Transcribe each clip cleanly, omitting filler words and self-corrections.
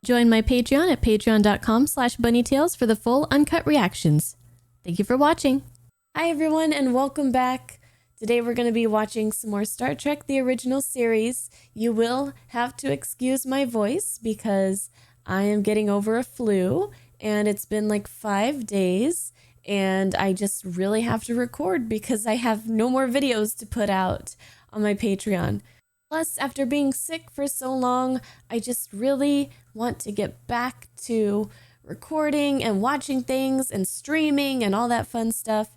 Join my Patreon at patreon.com/bunnytails for the full uncut reactions. Thank you for watching. Hi everyone and welcome back. Today we're going to be watching some more Star Trek The Original Series. You will have to excuse my voice because I am getting over a flu and it's been like 5 days and I just really have to record because I have no more videos to put out on my Patreon. Plus, after being sick for so long, I just really want to get back to recording and watching things and streaming and all that fun stuff.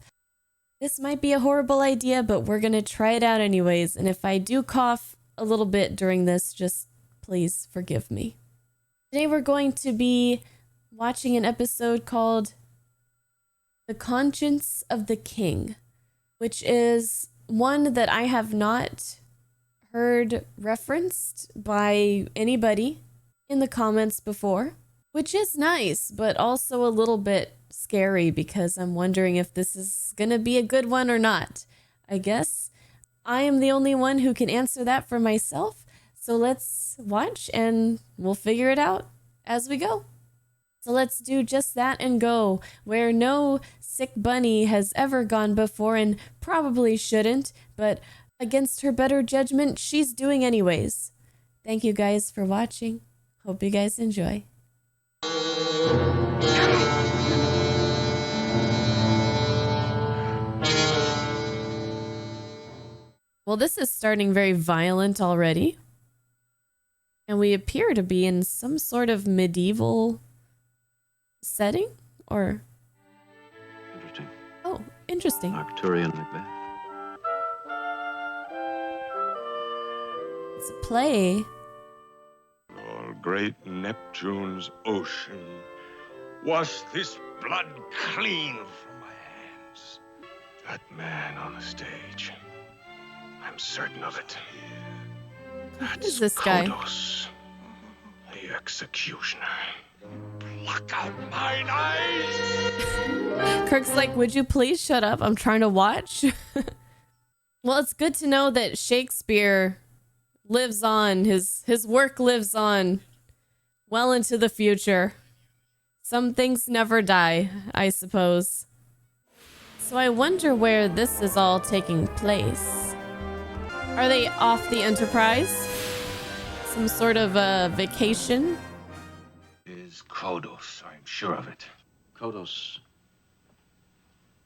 This might be a horrible idea, but we're going to try it out anyways. And if I do cough a little bit during this, just please forgive me. Today we're going to be watching an episode called The Conscience of the King, which is one that I have not heard referenced by anybody in the comments before, which is nice, but also a little bit scary because I'm wondering if this is gonna be a good one or not. I guess I am the only one who can answer that for myself, so let's watch and we'll figure it out as we go. So let's do just that and go, where no sick bunny has ever gone before and probably shouldn't, but against her better judgment, she's doing anyways. Thank you guys for watching. Hope you guys enjoy. Well, this is starting very violent already. And we appear to be in some sort of medieval setting, or... Interesting. Oh, interesting. Arcturian Macbeth. It's a play. All great Neptune's ocean, wash this blood clean from my hands. That man on the stage, I'm certain of it. Who is this guy? Kodos, the executioner. Pluck out mine eyes! Kirk's like, would you please shut up? I'm trying to watch. Well, it's good to know that Shakespeare lives on. His work lives on well into the future. Some things never die, I suppose. So I wonder where this is all taking place. Are they off the Enterprise? Some sort of a vacation? Is Kodos, I'm sure of it. Kodos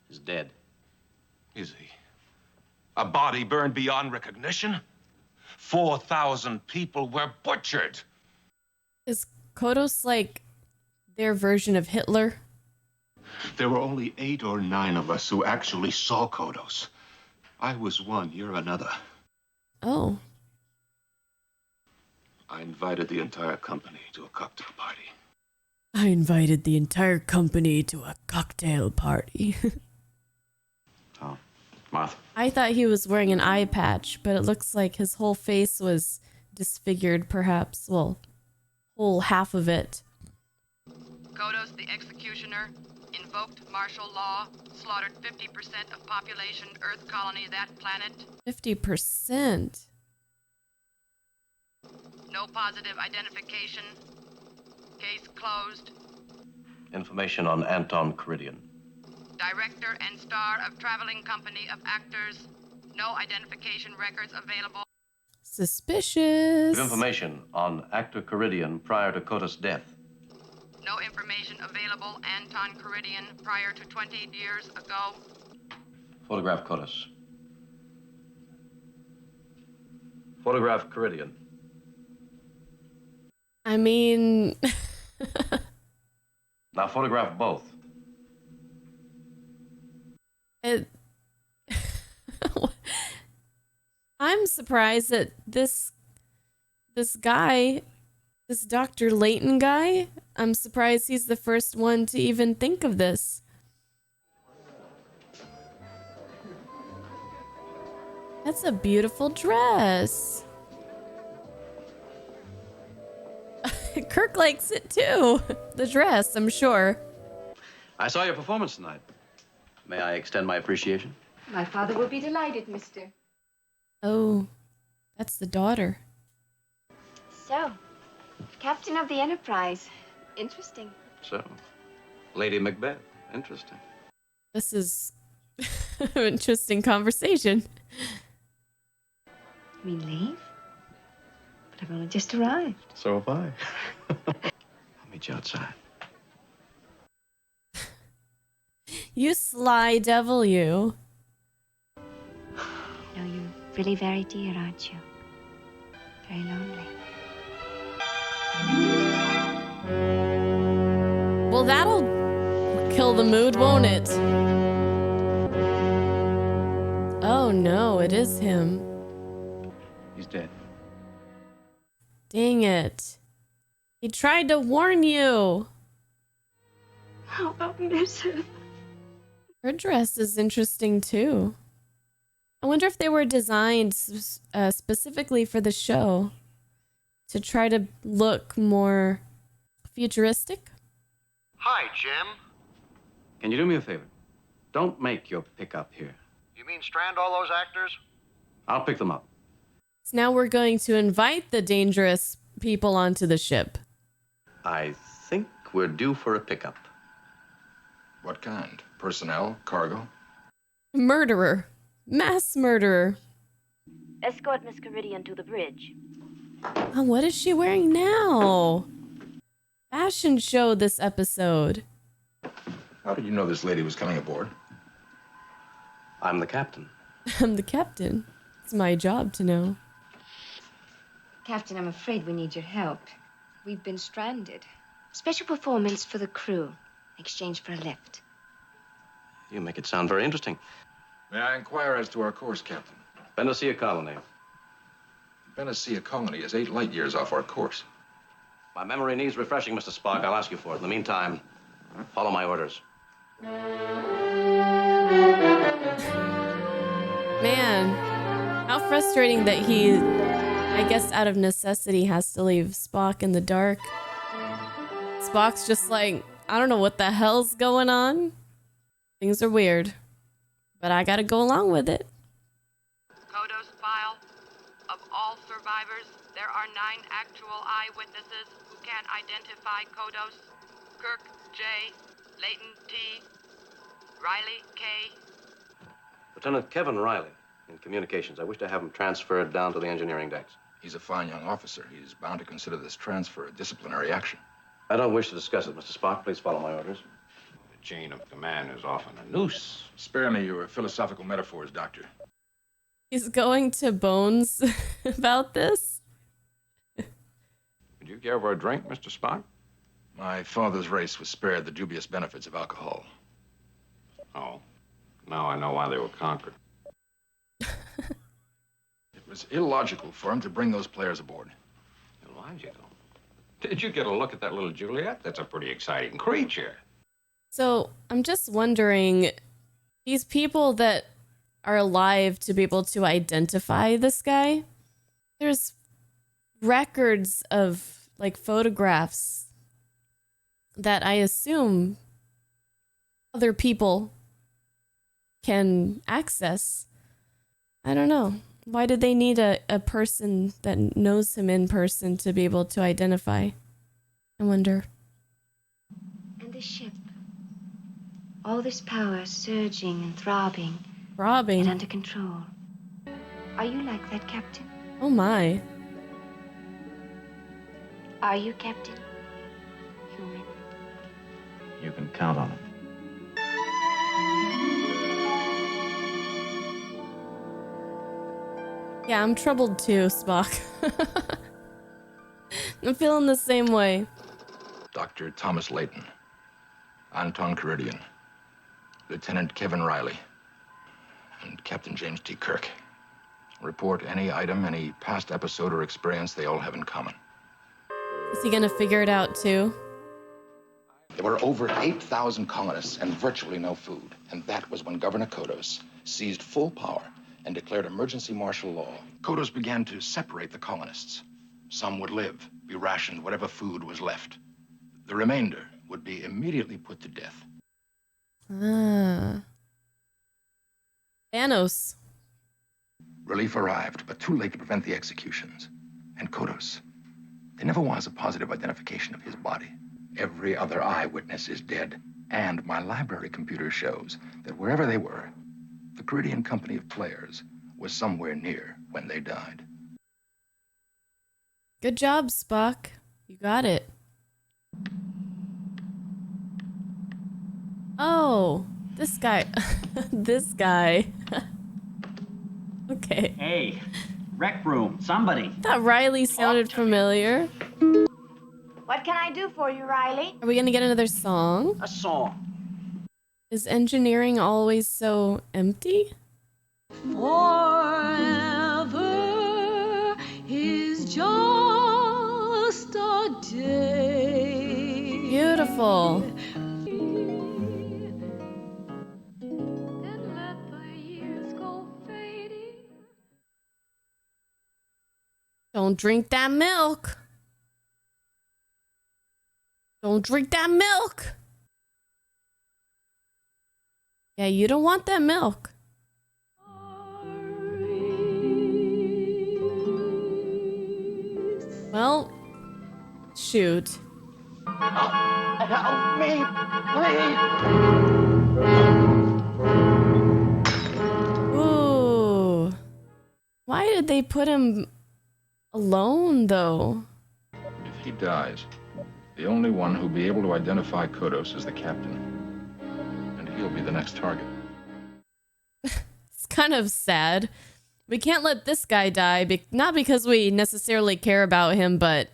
is dead. Is he? A body burned beyond recognition? 4,000 people were butchered. Is Kodos like their version of Hitler? There were only 8 or 9 of us who actually saw Kodos. I was one, you're another. Oh. I invited the entire company to a cocktail party. I invited the entire company to a cocktail party. Oh, Martha. I thought he was wearing an eye patch, but it looks like his whole face was disfigured, perhaps. Well, whole half of it. Kodos, the executioner, invoked martial law, slaughtered 50% of population Earth colony that planet. 50%. No positive identification. Case closed. Information on Anton Caridian. Director and star of traveling company of actors. No identification records available. Suspicious. Information on actor Caridian prior to Kodos' death. No information available Anton Caridian prior to 20 years ago. Photograph Kodos. Photograph Caridian. I mean... Now photograph both. It... I'm surprised that this guy, this Dr. Layton guy, I'm surprised he's the first one to even think of this. That's a beautiful dress. Kirk likes it too. The dress, I'm sure. I saw your performance tonight. May I extend my appreciation? My father will be delighted, mister. Oh, that's the daughter. So, Captain of the Enterprise. Interesting. So, Lady Macbeth. Interesting. This is an interesting conversation. We leave? But I've only just arrived. So have I. I'll meet you outside. You sly devil, you. No, you're really very dear, aren't you? Very lonely. Well, that'll kill the mood, won't it? Oh no, it is him. He's dead. Dang it. He tried to warn you. Oh, I'll miss her. Her dress is interesting too. I wonder if they were designed specifically for the show to try to look more futuristic. Hi, Jim. Can you do me a favor? Don't make your pickup here. You mean strand all those actors? I'll pick them up. So now we're going to invite the dangerous people onto the ship. I think we're due for a pickup. What kind? Personnel? Cargo? Murderer. Mass murderer. Escort Miss Caridian to the bridge. Oh, what is she wearing now? Fashion show this episode. How did you know this lady was coming aboard? I'm the captain. I'm the captain. It's my job to know. Captain, I'm afraid we need your help. We've been stranded. Special performance for the crew. In exchange for a lift. You make it sound very interesting. May I inquire as to our course, Captain? Benicia colony. Benicia colony is 8 light years off our course. My memory needs refreshing, Mr. Spock. I'll ask you for it. In the meantime, follow my orders. Man, how frustrating that he, I guess out of necessity, has to leave Spock in the dark. Spock's just like, I don't know what the hell's going on. Things are weird, but I gotta go along with it. Kodos file. Of all survivors, there are 9 actual eyewitnesses who can identify Kodos. Kirk J, Leighton T, Riley K. Lieutenant Kevin Riley, in communications. I wish to have him transferred down to the engineering decks. He's a fine young officer. He's bound to consider this transfer a disciplinary action. I don't wish to discuss it, Mr. Spock. Please follow my orders. The chain of command is often a noose. Spare me your philosophical metaphors, Doctor. He's going to Bones about this. Would you care for a drink, Mr. Spock? My father's race was spared the dubious benefits of alcohol. Oh, now I know why they were conquered. It was illogical for him to bring those players aboard. Illogical. Did you get a look at that little Juliet? That's a pretty exciting creature. So I'm just wondering, these people that are alive to be able to identify this guy, there's records of like photographs that I assume other people can access. I don't know. Why did they need a person that knows him in person to be able to identify? I wonder. And the ship. All this power surging and throbbing. Throbbing. And under control. Are you like that, Captain? Oh my. Are you, Captain? Human. You can count on it. Yeah, I'm troubled too, Spock. I'm feeling the same way. Dr. Thomas Layton, Anton Caridian, Lieutenant Kevin Riley, and Captain James T. Kirk. Report any item, any past episode or experience they all have in common. Is he gonna figure it out too? There were over 8,000 colonists and virtually no food. And that was when Governor Kodos seized full power and declared emergency martial law. Kodos began to separate the colonists. Some would live, be rationed whatever food was left. The remainder would be immediately put to death. Ah. Thanos. Relief arrived, but too late to prevent the executions. And Kodos, There never was a positive identification of his body. Every other eyewitness is dead. And my library computer shows that wherever they were, the Caridian company of players was somewhere near when they died. Good job, Spock. You got it. Oh, this guy. This guy. Okay. Hey, rec room, somebody. That Riley sounded familiar. What can I do for you, Riley? Are we gonna get another song? A song. Is engineering always so empty? Forever is just a day. Beautiful. And let the years go fading. Don't drink that milk. Don't drink that milk. Yeah, you don't want that milk. Well, shoot. Help me, please. Ooh. Why did they put him alone, though? If he dies, the only one who'll be able to identify Kodos is the captain. And he'll be the next target. It's kind of sad. We can't let this guy die, not because we necessarily care about him, but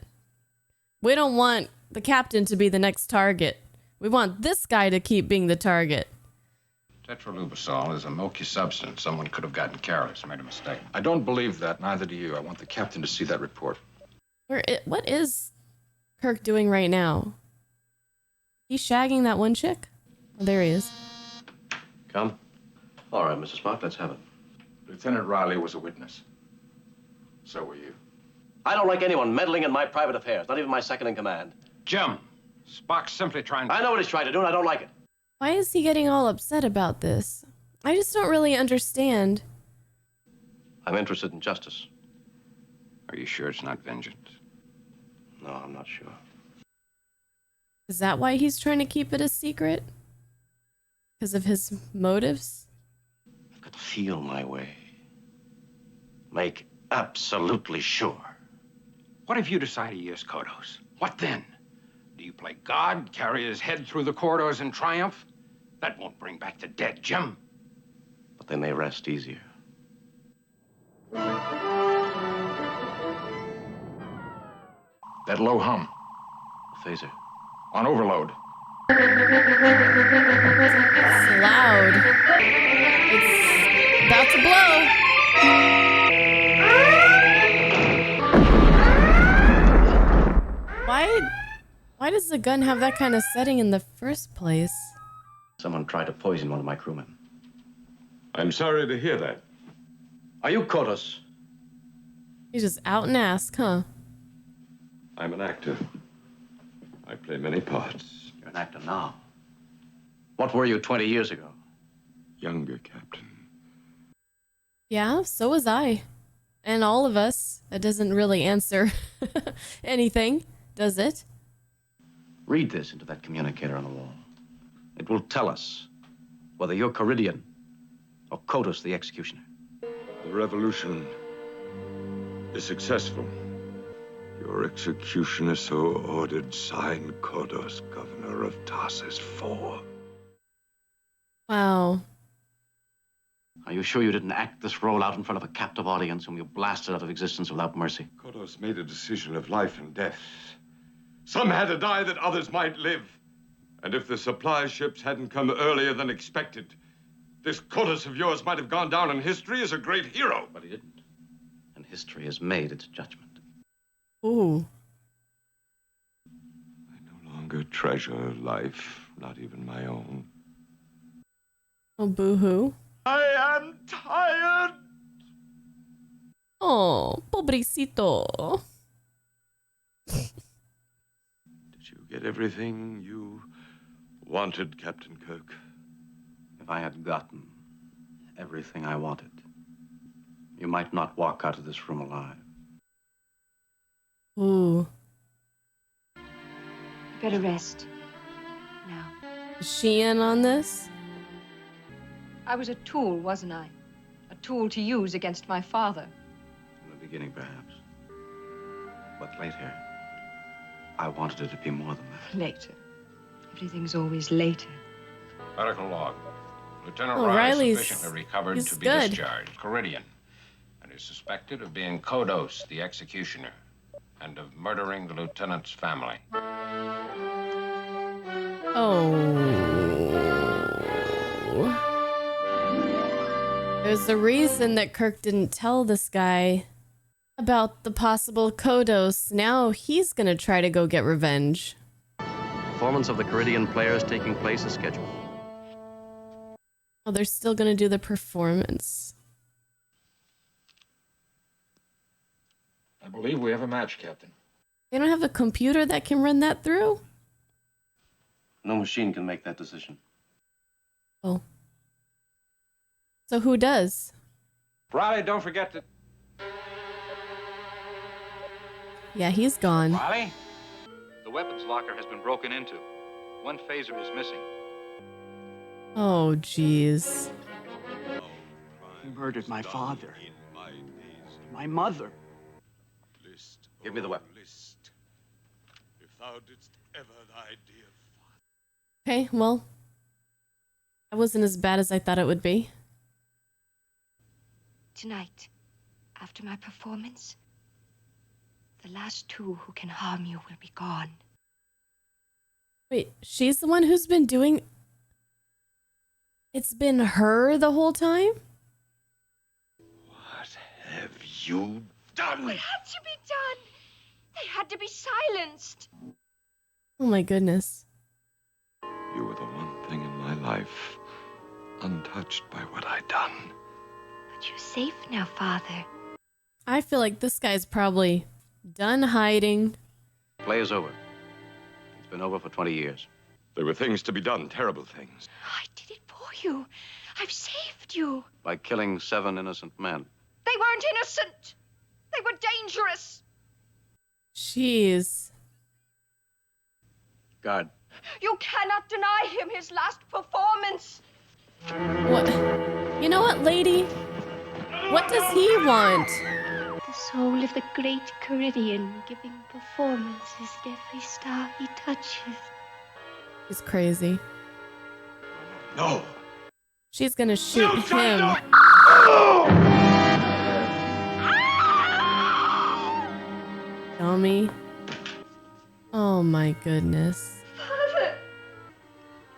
we don't want the captain to be the next target. We want this guy to keep being the target. Tetralubisol is a milky substance. Someone could have gotten careless, made a mistake. I don't believe that, neither do you. I want the captain to see that report. What is Kirk doing right now? He's shagging that one chick? Oh, there he is. Come. All right, Mr. Spock, let's have it. Lieutenant Riley was a witness. So were you. I don't like anyone meddling in my private affairs, not even my second in command. Jim, Spock's simply trying to... I know what he's trying to do, and I don't like it. Why is he getting all upset about this? I just don't really understand. I'm interested in justice. Are you sure it's not vengeance? No, I'm not sure. Is that why he's trying to keep it a secret? Because of his motives? I've got to feel my way. Make absolutely sure. What if you decide he is Kodos? What then? Do you play God, carry his head through the corridors in triumph? That won't bring back the dead, Jim. But they may rest easier. That low hum. Phaser. On overload. It's loud. It's about to blow. Why does the gun have that kind of setting in the first place? Someone tried to poison one of my crewmen. I'm sorry to hear that. Are you Kodos? He's just out and ask, huh? I'm an actor. I play many parts. You're an actor now. What were you 20 years ago? Younger, Captain. Yeah, so was I. And all of us. That doesn't really answer anything, does it? Read this into that communicator on the wall. It will tell us whether you're Caridian or Kodos the Executioner. The revolution is successful. Your executioner so ordered, signed Kodos, governor of Tarsus IV. Wow. Are you sure you didn't act this role out in front of a captive audience whom you blasted out of existence without mercy? Kodos made a decision of life and death. Some had to die that others might live. And if the supply ships hadn't come earlier than expected, this Kodos of yours might have gone down in history as a great hero. But he didn't. And history has made its judgment. Ooh. I no longer treasure life, not even my own. Oh, boo-hoo. I am tired. Oh, pobrecito. Did you get everything you wanted, Captain Kirk? If I had gotten everything I wanted, you might not walk out of this room alive. Ooh. Better rest. Now. Is she in on this? I was a tool, wasn't I? A tool to use against my father. In the beginning, perhaps. But later, I wanted it to be more than that. Later. Everything's always later. Medical log. Lieutenant Oh, Riley Riley's- sufficiently recovered he's to be good. discharged. Caridian. And is suspected of being Kodos, the executioner, and of murdering the lieutenant's family. Oh. There's a reason that Kirk didn't tell this guy about the possible Kodos. Now he's gonna try to go get revenge. Performance of the Caridian players taking place as scheduled. Oh, they're still gonna do the performance. I believe we have a match, Captain. They don't have a computer that can run that through? No machine can make that decision. Oh. So who does? Riley, don't forget to... Yeah, he's gone. Riley? The weapons locker has been broken into. One phaser is missing. Oh, jeez. He murdered my father. My mother. Give me the weapon. If thou didst ever thy dear Okay, well, that wasn't as bad as I thought it would be. Tonight, after my performance, the last two who can harm you will be gone. Wait, she's the one who's been doing... It's been her the whole time? What have you done? It had to be done. They had to be silenced. Oh my goodness. You were the one thing in my life untouched by what I'd done. But you're safe now, Father. I feel like this guy's probably done hiding. Play is over. It's been over for 20 years. There were things to be done, terrible things. I did it for you. I've saved you. By killing 7 innocent men. They weren't innocent. They were dangerous. Jeez. Guard. You cannot deny him his last performance. What? You know what, lady? What does he want? The soul of the great Caridian giving performances to every star he touches. He's crazy. No. She's gonna shoot him. Dummy. Oh my goodness. Father,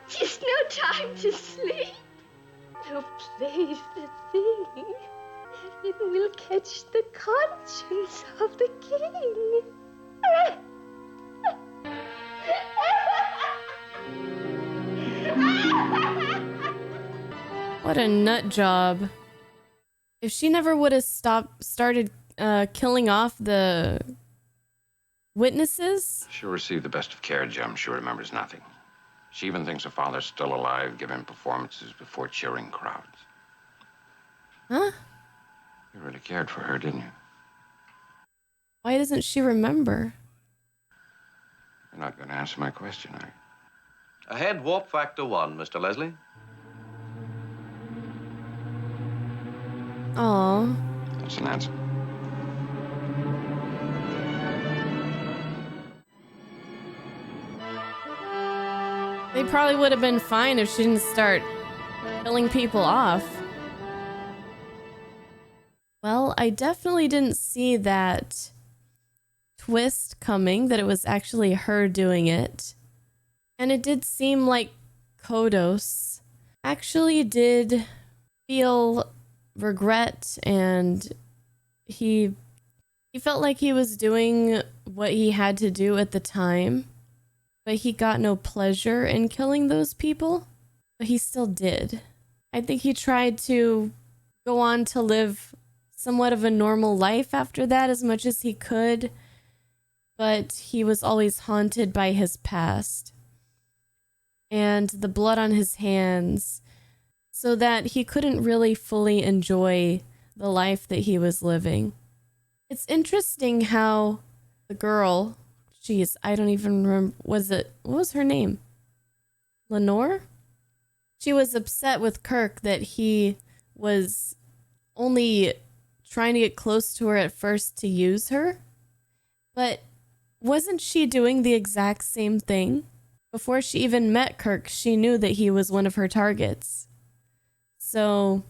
just no time to sleep. No place to think. It will catch the conscience of the king. What a nut job. If she never would have started killing off the witnesses. She'll receive the best of care, Jim. She remembers nothing. She even thinks her father's still alive, giving performances before cheering crowds. Huh? You really cared for her, didn't you? Why doesn't she remember? You're not going to answer my question, are you? Ahead, warp factor 1, Mr. Leslie. Aw. That's an answer. They probably would have been fine if she didn't start killing people off. Well, I definitely didn't see that twist coming, that it was actually her doing it. And it did seem like Kodos actually did feel regret, and he felt like he was doing what he had to do at the time, but he got no pleasure in killing those people. But he still did. I think he tried to go on to live somewhat of a normal life after that as much as he could, but he was always haunted by his past and the blood on his hands, so that he couldn't really fully enjoy the life that he was living. It's interesting how the girl, Jeez, I don't even remember. What was her name? Lenore? She was upset with Kirk that he was only trying to get close to her at first to use her. But wasn't she doing the exact same thing? Before she even met Kirk, she knew that he was one of her targets. So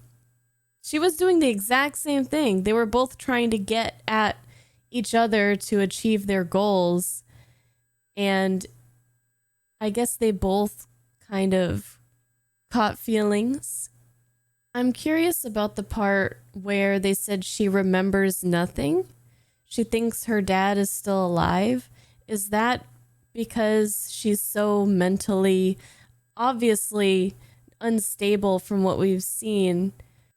she was doing the exact same thing. They were both trying to get at each other to achieve their goals. And I guess they both kind of caught feelings. I'm curious about the part where they said she remembers nothing. She thinks her dad is still alive. Is that because she's so mentally, obviously unstable from what we've seen,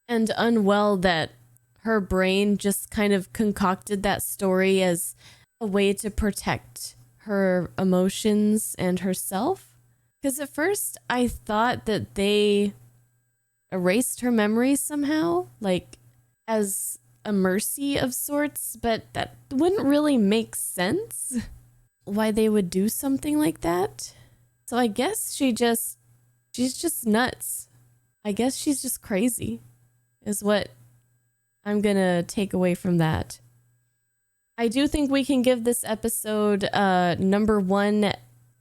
and unwell that her brain just kind of concocted that story as a way to protect her emotions and herself? Because at first I thought that they erased her memory somehow, like as a mercy of sorts, but that wouldn't really make sense why they would do something like that. So I guess she's just nuts. I guess she's just crazy is what I'm gonna take away from that. I do think we can give this episode number 1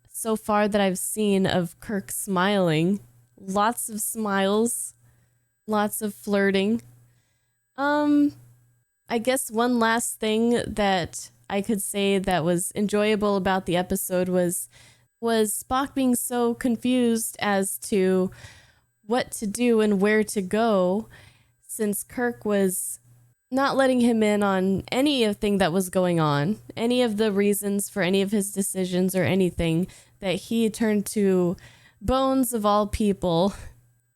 so far that I've seen of Kirk smiling. Lots of smiles, lots of flirting. I guess one last thing that I could say that was enjoyable about the episode was Spock being so confused as to what to do and where to go, since Kirk was not letting him in on anything that was going on, any of the reasons for any of his decisions or anything, that he turned to Bones of all people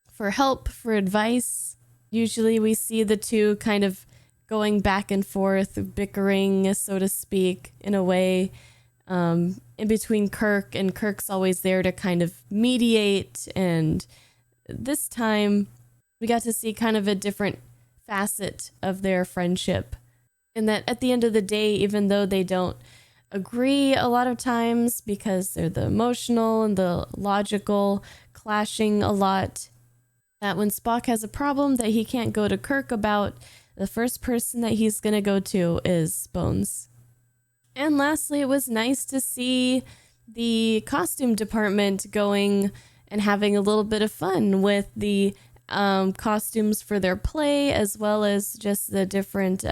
for help, for advice. Usually we see the two kind of going back and forth, bickering, so to speak, in a way, in between Kirk, and Kirk's always there to kind of mediate. And this time we got to see kind of a different facet of their friendship. And that at the end of the day, even though they don't agree a lot of times because they're the emotional and the logical clashing a lot, that when Spock has a problem that he can't go to Kirk about, the first person that he's going to go to is Bones. And lastly, it was nice to see the costume department going and having a little bit of fun with the costumes for their play, as well as just the different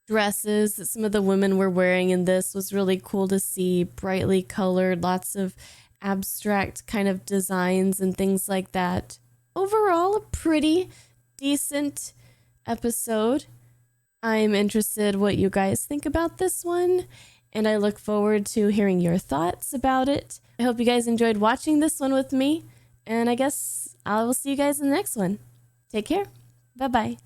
dresses that some of the women were wearing in this. Was really cool to see, brightly colored, lots of abstract kind of designs and things like that. Overall, a pretty decent episode. I'm interested what you guys think about this one, and I look forward to hearing your thoughts about it. I hope you guys enjoyed watching this one with me, and I guess I will see you guys in the next one. Take care. Bye-bye.